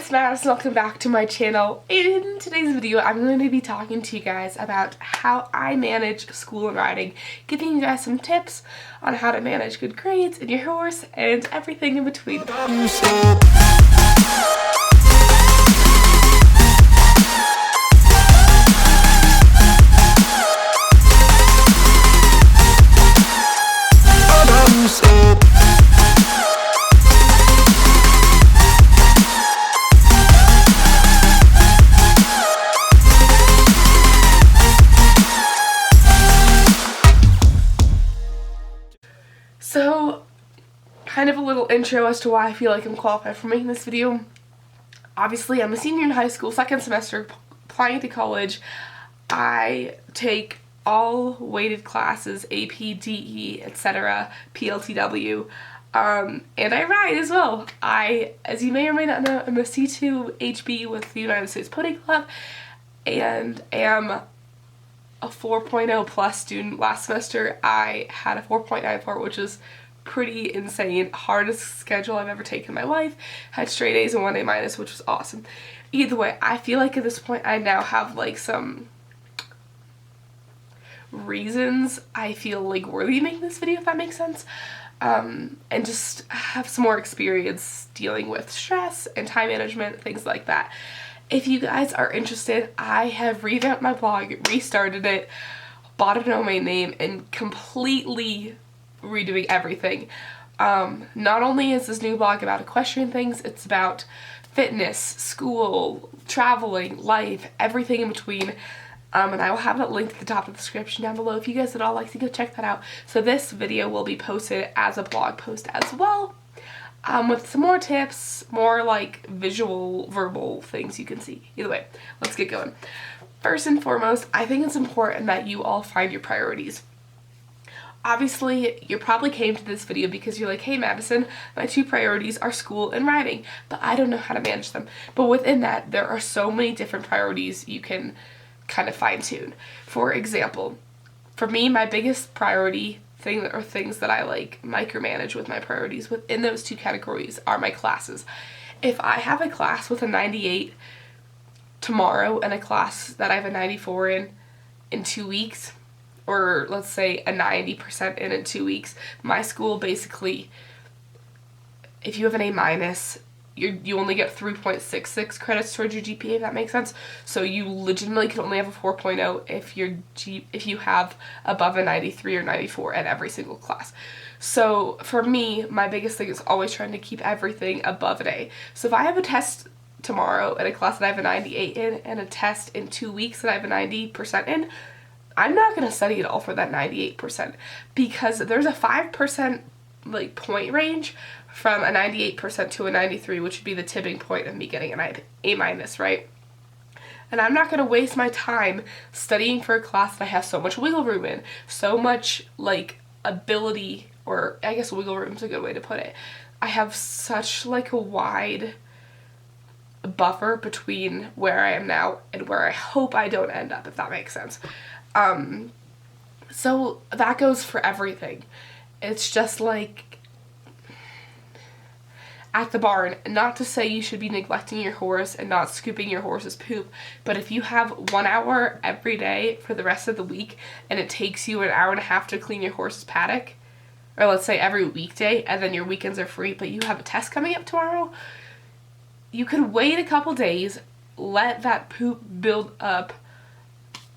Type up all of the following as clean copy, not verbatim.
it's Madison. Welcome back to my channel. In today's video, I'm going to be talking to you guys about how I manage school and riding, giving you guys some tips on how to manage good grades in your horse and everything in between. So, kind of a little intro as to why I feel like I'm qualified for making this video. Obviously, I'm a senior in high school, second semester, applying to college. I take all weighted classes, AP, DE, etc., PLTW, and I ride as well. As you may or may not know, I'm a C2 HB with the United States Pony Club, and am a 4.0 plus student. Last semester I had a 4.94, which is pretty insane. Hardest schedule I've ever taken in my life. Had straight A's and 1 A minus, which was awesome. Either way, I feel like at this point I now have like some reasons I feel like worthy of making this video, if that makes sense. And just have some more experience dealing with stress and time management, things like that. If you guys are interested, I have revamped my blog, restarted it, bought a domain name, and completely redoing everything. Not only is this new blog about equestrian things, it's about fitness, school, traveling, life, everything in between. And I will have it linked at the top of the description down below if you guys would all like to go check that out. So this video will be posted as a blog post as well. With some more tips, more like visual, verbal things you can see. Either way, let's get going. First and foremost, I think it's important that you all find your priorities. Obviously, you probably came to this video because you're like, hey Madison, my two priorities are school and riding, but I don't know how to manage them. But within that, there are so many different priorities you can kind of fine tune. For example, for me, my biggest priority things that I like micromanage with my priorities within those two categories are my classes. If I have a class with a 98 tomorrow and a class that I have a 94 in 2 weeks, or let's say a 90% in 2 weeks, my school basically, if you have an A minus, you only get 3.66 credits towards your GPA, if that makes sense. So you legitimately can only have a 4.0 if you have above a 93 or 94 at every single class. So for me, my biggest thing is always trying to keep everything above an A. So if I have a test tomorrow at a class that I have a 98 in and a test in 2 weeks that I have a 90% in, I'm not going to study at all for that 98% because there's a 5% like point range from a 98% to a 93, which would be the tipping point of me getting an A minus, right? And I'm not going to waste my time studying for a class that I have so much wiggle room in, so much like ability, or I guess wiggle room is a good way to put it. I have such like a wide buffer between where I am now and where I hope I don't end up, if that makes sense. So that goes for everything. It's just like at the barn, not to say you should be neglecting your horse and not scooping your horse's poop, but if you have 1 hour every day for the rest of the week and it takes you an hour and a half to clean your horse's paddock, or let's say every weekday, and then your weekends are free, but you have a test coming up tomorrow, you could wait a couple days, let that poop build up,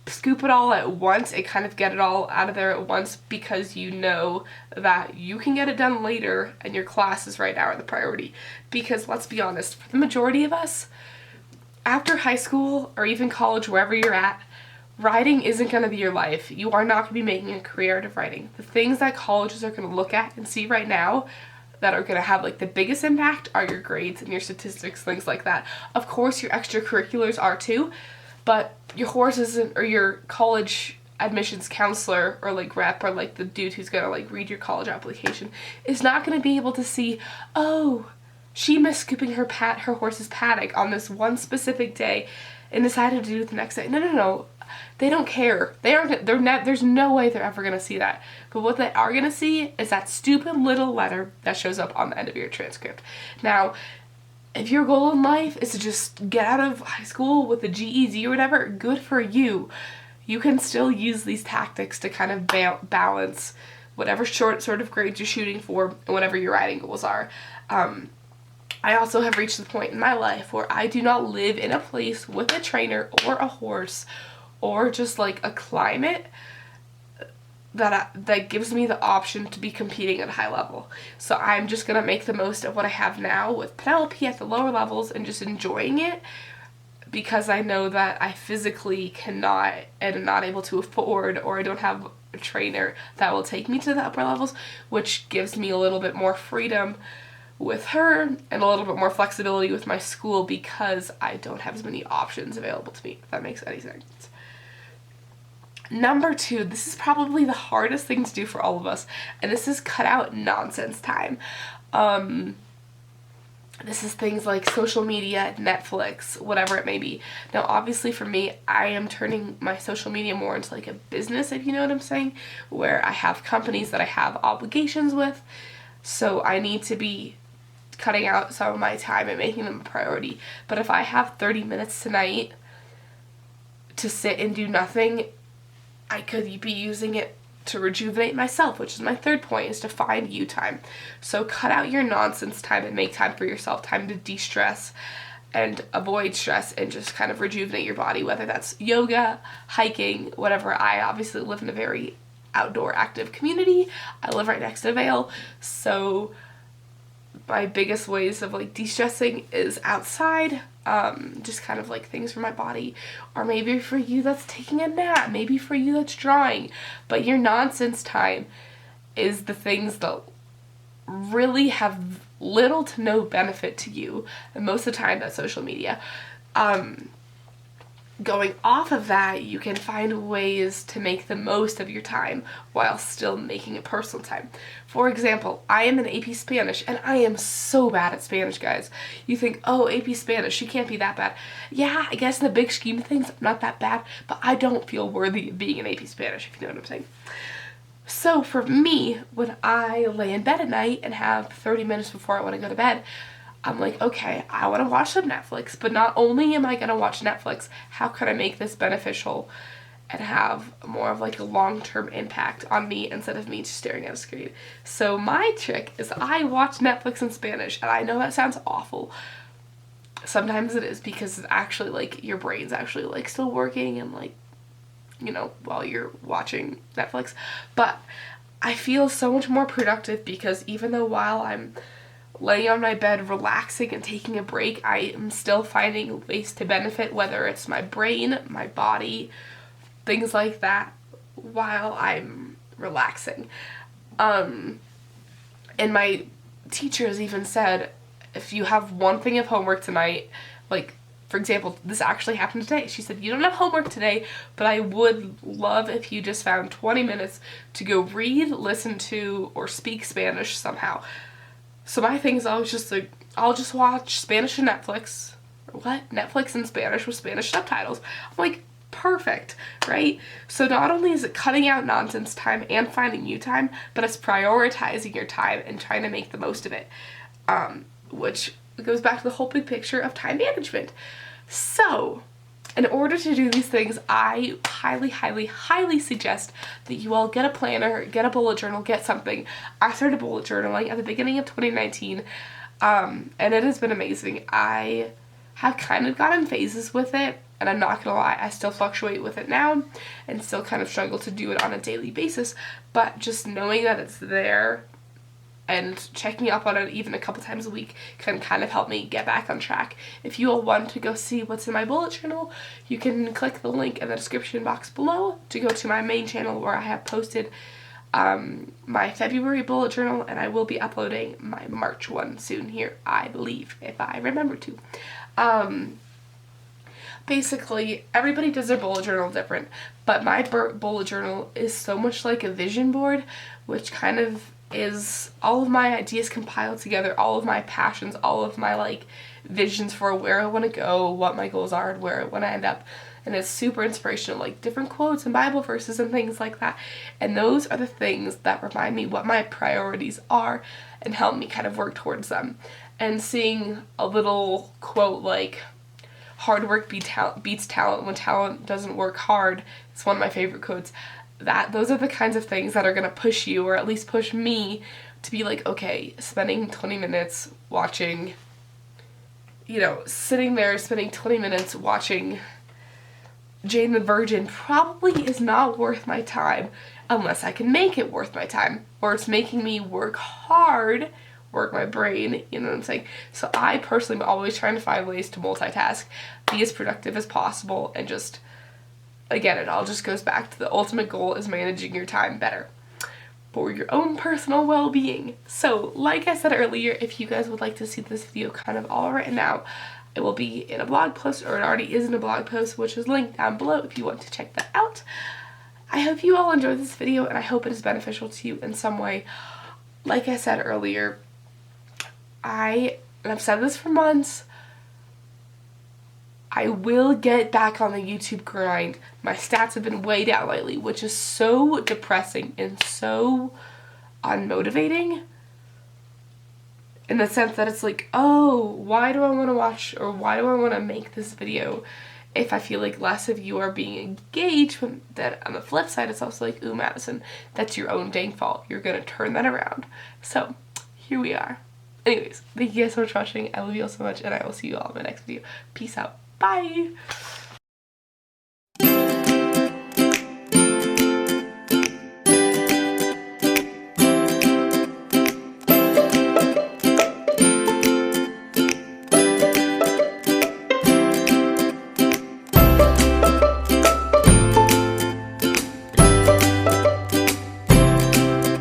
scoop it all at once and kind of get it all out of there at once, because you know that you can get it done later and your classes right now are the priority. Because let's be honest, for the majority of us, after high school or even college, wherever you're at, riding isn't going to be your life. You are not going to be making a career out of riding. The things that colleges are going to look at and see right now that are going to have like the biggest impact are your grades and your statistics, things like that. Of course, your extracurriculars are too, but your horse isn't, or your college admissions counselor or like rep or like the dude who's gonna like read your college application is not gonna be able to see, oh, she missed scooping her horse's paddock on this one specific day and decided to do it the next day. No. They don't care. There's no way they're ever gonna see that. But what they are gonna see is that stupid little letter that shows up on the end of your transcript. Now, If your goal in life is to just get out of high school with a GED or whatever, good for you. You can still use these tactics to kind of balance whatever sort of grades you're shooting for and whatever your writing goals are. I also have reached the point in my life where I do not live in a place with a trainer or a horse or just like a climate that gives me the option to be competing at a high level. So I'm just going to make the most of what I have now with Penelope at the lower levels and just enjoying it, because I know that I physically cannot and am not able to afford, or I don't have a trainer that will take me to the upper levels, which gives me a little bit more freedom with her and a little bit more flexibility with my school, because I don't have as many options available to me, if that makes any sense. Number 2, this is probably the hardest thing to do for all of us, and this is cut out nonsense time. This is things like social media, Netflix, whatever it may be. Now, obviously for me, I am turning my social media more into like a business, if you know what I'm saying, where I have companies that I have obligations with, so I need to be cutting out some of my time and making them a priority. But if I have 30 minutes tonight to sit and do nothing, I could be using it to rejuvenate myself, which is my third point, is to find you time. So cut out your nonsense time and make time for yourself, time to de-stress and avoid stress and just kind of rejuvenate your body, whether that's yoga, hiking, whatever. I obviously live in a very outdoor active community. I live right next to Vale, so my biggest ways of like de-stressing is outside, just kind of like things for my body, or maybe for you that's taking a nap, maybe for you that's drawing. But your nonsense time is the things that really have little to no benefit to you, and most of the time that's social media. Going off of that, you can find ways to make the most of your time while still making it personal time. For example, I am in AP Spanish, and I am so bad at Spanish, guys. You think, oh, AP Spanish, she can't be that bad. Yeah, I guess in the big scheme of things, I'm not that bad, but I don't feel worthy of being in AP Spanish, if you know what I'm saying. So for me, when I lay in bed at night and have 30 minutes before I want to go to bed, I'm like, okay, I want to watch some Netflix, but not only am I going to watch Netflix, how can I make this beneficial and have more of like a long-term impact on me instead of me just staring at a screen? So my trick is I watch Netflix in Spanish, and I know that sounds awful. Sometimes it is, because it's actually like your brain's actually like still working and like, you know, while you're watching Netflix. But I feel so much more productive, because even though while I'm laying on my bed relaxing and taking a break, I am still finding ways to benefit, whether it's my brain, my body, things like that, while I'm relaxing. And my teachers even said, if you have one thing of homework tonight, like, for example, this actually happened today. She said, you don't have homework today, but I would love if you just found 20 minutes to go read, listen to, or speak Spanish somehow. So my thing is always just like, I'll just watch Spanish and Netflix. Or what? Netflix in Spanish with Spanish subtitles. I'm like, perfect, right? So not only is it cutting out nonsense time and finding you time, but it's prioritizing your time and trying to make the most of it. Which goes back to the whole big picture of time management. So in order to do these things, I highly, highly, highly suggest that you all get a planner, get a bullet journal, get something. I started bullet journaling at the beginning of 2019, and it has been amazing. I have kind of gotten phases with it, and I'm not gonna lie, I still fluctuate with it now and still kind of struggle to do it on a daily basis, but just knowing that it's there and checking up on it even a couple times a week can kind of help me get back on track. If you all want to go see what's in my bullet journal, you can click the link in the description box below to go to my main channel, where I have posted my February bullet journal, and I will be uploading my March one soon here, I believe, if I remember to. Basically, everybody does their bullet journal different, but my bullet journal is so much like a vision board, which kind of is all of my ideas compiled together, all of my passions, all of my like visions for where I want to go, what my goals are, and where I want to end up. And it's super inspirational, like different quotes and Bible verses and things like that. And those are the things that remind me what my priorities are and help me kind of work towards them. and seeing a little quote like, hard work beats talent when talent doesn't work hard. It's one of my favorite quotes. Those are the kinds of things that are going to push you, or at least push me, to be like, okay, spending 20 minutes watching, sitting there spending 20 minutes watching Jane the Virgin probably is not worth my time unless I can make it worth my time, or it's making me work hard, work my brain, you know what I'm saying? So I personally am always trying to find ways to multitask, be as productive as possible, and just, again, it all just goes back to the ultimate goal is managing your time better for your own personal well-being. So, like I said earlier, if you guys would like to see this video kind of all written out, it will be in a blog post, or it already is in a blog post, which is linked down below if you want to check that out. I hope you all enjoyed this video, and I hope it is beneficial to you in some way. Like I said earlier, and I've said this for months, I will get back on the YouTube grind. My stats have been way down lately, which is so depressing and so unmotivating, in the sense that it's like, oh, why do I want to watch, or why do I want to make this video if I feel like less of you are being engaged? That on the flip side, it's also like, ooh, Madison, that's your own dang fault. You're going to turn that around. So here we are. Anyways, thank you guys so much for watching. I love you all so much, and I will see you all in my next video. Peace out. Bye!